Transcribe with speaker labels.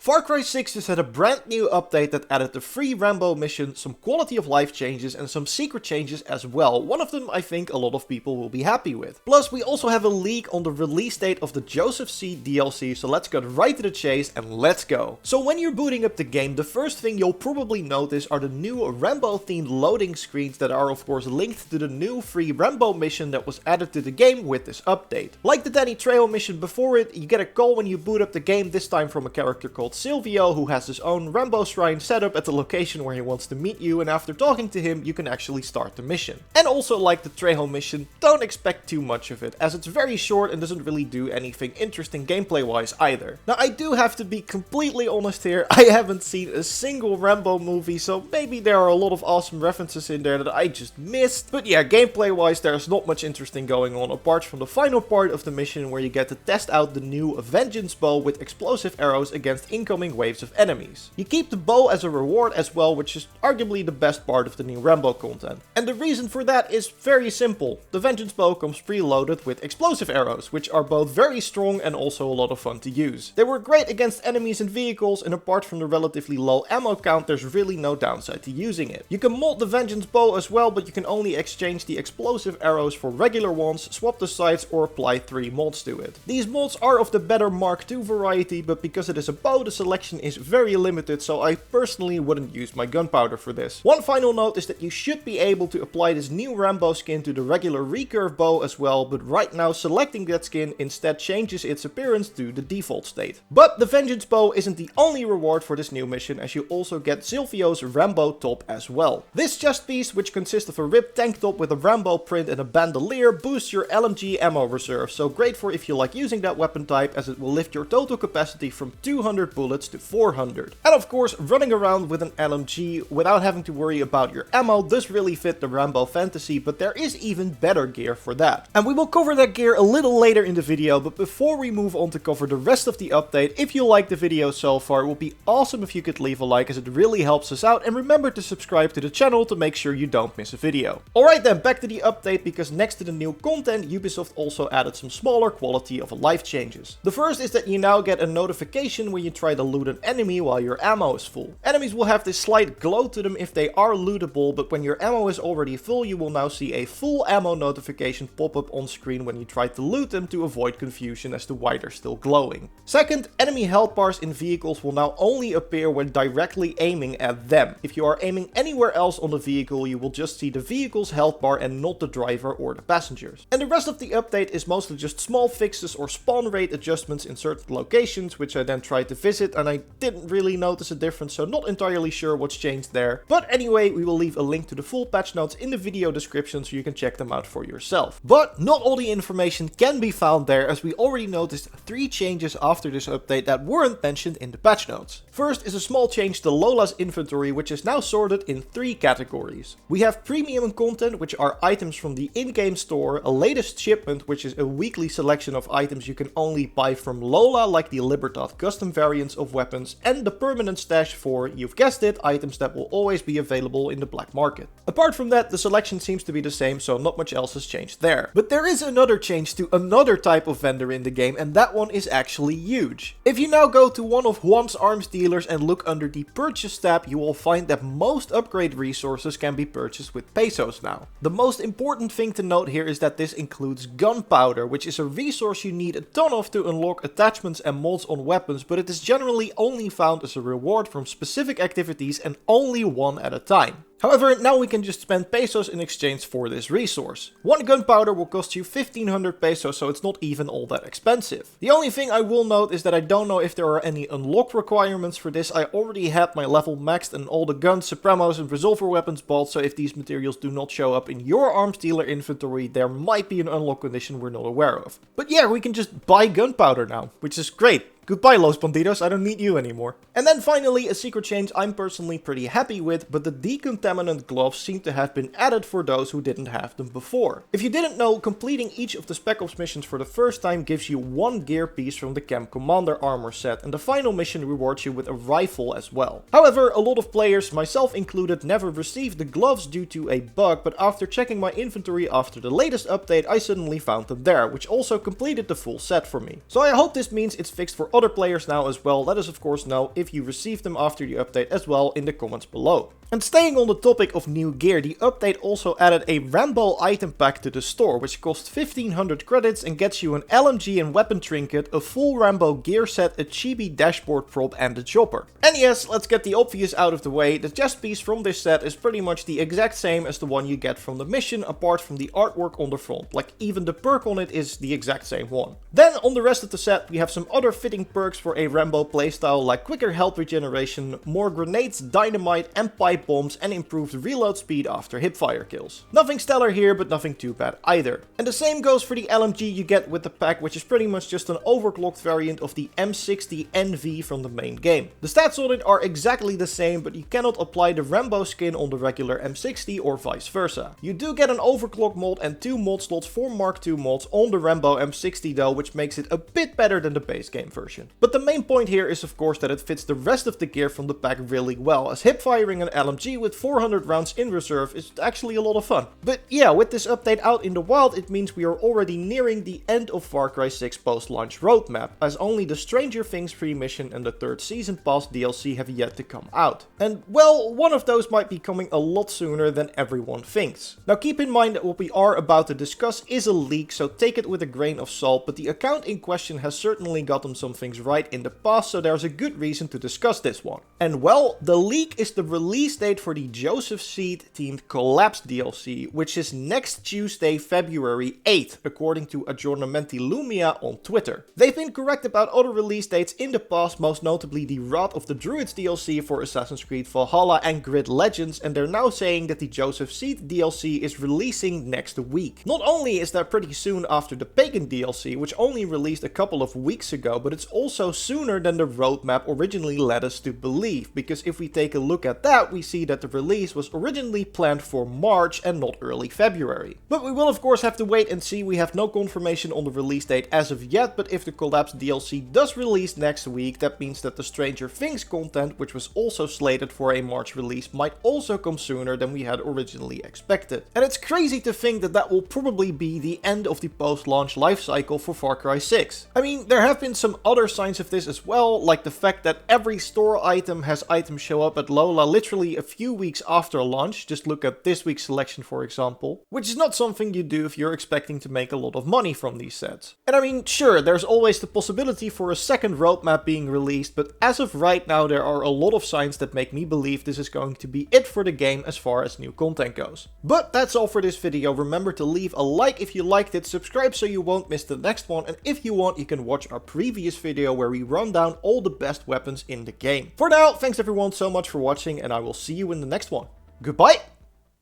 Speaker 1: Far Cry 6 just had a brand new update that added the free Rambo mission, some quality of life changes and some secret changes as well. One of them I think a lot of people will be happy with. Plus we also have a leak on the release date of the Joseph C DLC, so let's get right to the chase and let's go. So when you're booting up the game, the first thing you'll probably notice are the new Rambo themed loading screens that are of course linked to the new free Rambo mission that was added to the game with this update. Like the Danny Trejo mission before it, you get a call when you boot up the game, this time from a character called Silvio, who has his own Rambo shrine set up at the location where he wants to meet you, and after talking to him you can actually start the mission. And also like the Trejo mission, don't expect too much of it, as it's very short and doesn't really do anything interesting gameplay wise either. Now I do have to be completely honest here, I haven't seen a single Rambo movie, so maybe there are a lot of awesome references in there that I just missed. But yeah, gameplay wise there's not much interesting going on apart from the final part of the mission where you get to test out the new Vengeance bow with explosive arrows against incoming waves of enemies. You keep the bow as a reward as well, which is arguably the best part of the new Rambo content. And the reason for that is very simple. The Vengeance bow comes preloaded with explosive arrows, which are both very strong and also a lot of fun to use. They were great against enemies and vehicles, and apart from the relatively low ammo count, there's really no downside to using it. You can mod the Vengeance bow as well, but you can only exchange the explosive arrows for regular ones, swap the sights or apply 3 mods to it. These mods are of the better Mark II variety, but because it is a bow, the selection is very limited, so I personally wouldn't use my gunpowder for this. One final note is that you should be able to apply this new Rambo skin to the regular recurve bow as well, but right now selecting that skin instead changes its appearance to the default state. But the Vengeance bow isn't the only reward for this new mission, as you also get Silvio's Rambo top as well. This chest piece, which consists of a ripped tank top with a Rambo print and a bandolier, boosts your LMG ammo reserve, so great for if you like using that weapon type, as it will lift your total capacity from 200 bullets to 400. And of course, running around with an LMG without having to worry about your ammo does really fit the Rambo fantasy, but there is even better gear for that. And we will cover that gear a little later in the video, but before we move on to cover the rest of the update, if you liked the video so far, it would be awesome if you could leave a like, as it really helps us out, and remember to subscribe to the channel to make sure you don't miss a video. Alright then, back to the update, because next to the new content, Ubisoft also added some smaller quality of life changes. The first is that you now get a notification when you try to loot an enemy while your ammo is full. Enemies will have this slight glow to them if they are lootable, but when your ammo is already full, you will now see a full ammo notification pop up on screen when you try to loot them, to avoid confusion as to why they're still glowing. Second, enemy health bars in vehicles will now only appear when directly aiming at them. If you are aiming anywhere else on the vehicle, you will just see the vehicle's health bar and not the driver or the passengers. And the rest of the update is mostly just small fixes or spawn rate adjustments in certain locations, which I then tried to visit and I didn't really notice a difference, so not entirely sure what's changed there. But anyway, we will leave a link to the full patch notes in the video description so you can check them out for yourself. But not all the information can be found there, as we already noticed 3 changes after this update that weren't mentioned in the patch notes. First is a small change to Lola's inventory, which is now sorted in 3 categories. We have premium content, which are items from the in-game store, a latest shipment, which is a weekly selection of items you can only buy from Lola, like the Libertad custom variants of weapons, and the permanent stash for, you've guessed it, items that will always be available in the black market. Apart from that, the selection seems to be the same, so not much else has changed there. But there is another change to another type of vendor in the game, and that one is actually huge. If you now go to one of Juan's arms dealers and look under the purchase tab, you will find that most upgrade resources can be purchased with pesos now. The most important thing to note here is that this includes gunpowder, which is a resource you need a ton of to unlock attachments and mods on weapons, but it is generally only found as a reward from specific activities and only one at a time. However, now we can just spend pesos in exchange for this resource. One gunpowder will cost you 1500 pesos, so it's not even all that expensive. The only thing I will note is that I don't know if there are any unlock requirements for this. I already had my level maxed and all the guns, supremos and resolver weapons bought, so if these materials do not show up in your arms dealer inventory, there might be an unlock condition we're not aware of. But yeah, we can just buy gunpowder now, which is great. Goodbye, Los Bandidos, I don't need you anymore. And then finally, a secret change I'm personally pretty happy with, but the decontamination permanent gloves seem to have been added for those who didn't have them before. If you didn't know, completing each of the Spec Ops missions for the first time gives you one gear piece from the Camp Commander armor set, and the final mission rewards you with a rifle as well. However, a lot of players, myself included, never received the gloves due to a bug, but after checking my inventory after the latest update, I suddenly found them there, which also completed the full set for me. So I hope this means it's fixed for other players now as well. Let us of course know if you received them after the update as well in the comments below. And staying on the topic of new gear, the update also added a Rambo item pack to the store, which costs 1500 credits and gets you an LMG and weapon trinket, a full Rambo gear set, a chibi dashboard prop and a chopper. And yes, let's get the obvious out of the way, the chest piece from this set is pretty much the exact same as the one you get from the mission, apart from the artwork on the front, like even the perk on it is the exact same one. Then on the rest of the set we have some other fitting perks for a Rambo playstyle, like quicker health regeneration, more grenades, dynamite and pipe bombs, and improved reload speed after hipfire kills. Nothing stellar here, but nothing too bad either. And the same goes for the LMG you get with the pack, which is pretty much just an overclocked variant of the M60 NV from the main game. The stats on it are exactly the same, but you cannot apply the Rambo skin on the regular M60 or vice versa. You do get an overclock mod and 2 mod slots for Mark II mods on the Rambo M60 though, which makes it a bit better than the base game version. But the main point here is of course that it fits the rest of the gear from the pack really well, as hipfiring an LMG with 400 rounds in reserve is actually a lot of fun. But yeah, with this update out in the wild, it means we are already nearing the end of Far Cry 6 post-launch roadmap, as only the Stranger Things free mission and the 3rd Season Pass DLC have yet to come out. And well, one of those might be coming a lot sooner than everyone thinks. Now keep in mind that what we are about to discuss is a leak, so take it with a grain of salt, but the account in question has certainly gotten some things right in the past, so there's a good reason to discuss this one. And well, the leak is the release date for the Joseph Seed themed Collapse DLC, which is next Tuesday, February 8th, according to Aggiornamenti Lumia on Twitter. They've been correct about other release dates in the past, most notably the Wrath of the Druids DLC for Assassin's Creed Valhalla and Grid Legends, and they're now saying that the Joseph Seed DLC is releasing next week. Not only is that pretty soon after the Pagan DLC, which only released a couple of weeks ago, but it's also sooner than the roadmap originally led us to believe, because if we take a look at that, we see that the release was originally planned for March and not early February. But we will of course have to wait and see. We have no confirmation on the release date as of yet, but if the Collapse DLC does release next week, that means that the Stranger Things content, which was also slated for a March release, might also come sooner than we had originally expected. And it's crazy to think that that will probably be the end of the post-launch lifecycle for Far Cry 6. I mean, there have been some other signs of this as well, like the fact that every store item has items show up at Lola literally a few weeks after launch. Just look at this week's selection for example, which is not something you do if you're expecting to make a lot of money from these sets. And I mean, sure, there's always the possibility for a second roadmap being released, but as of right now there are a lot of signs that make me believe this is going to be it for the game as far as new content goes. But that's all for this video. Remember to leave a like if you liked it, subscribe so you won't miss the next one, and if you want you can watch our previous video where we run down all the best weapons in the game. For now, thanks everyone so much for watching, and I will see you in the next one. Goodbye!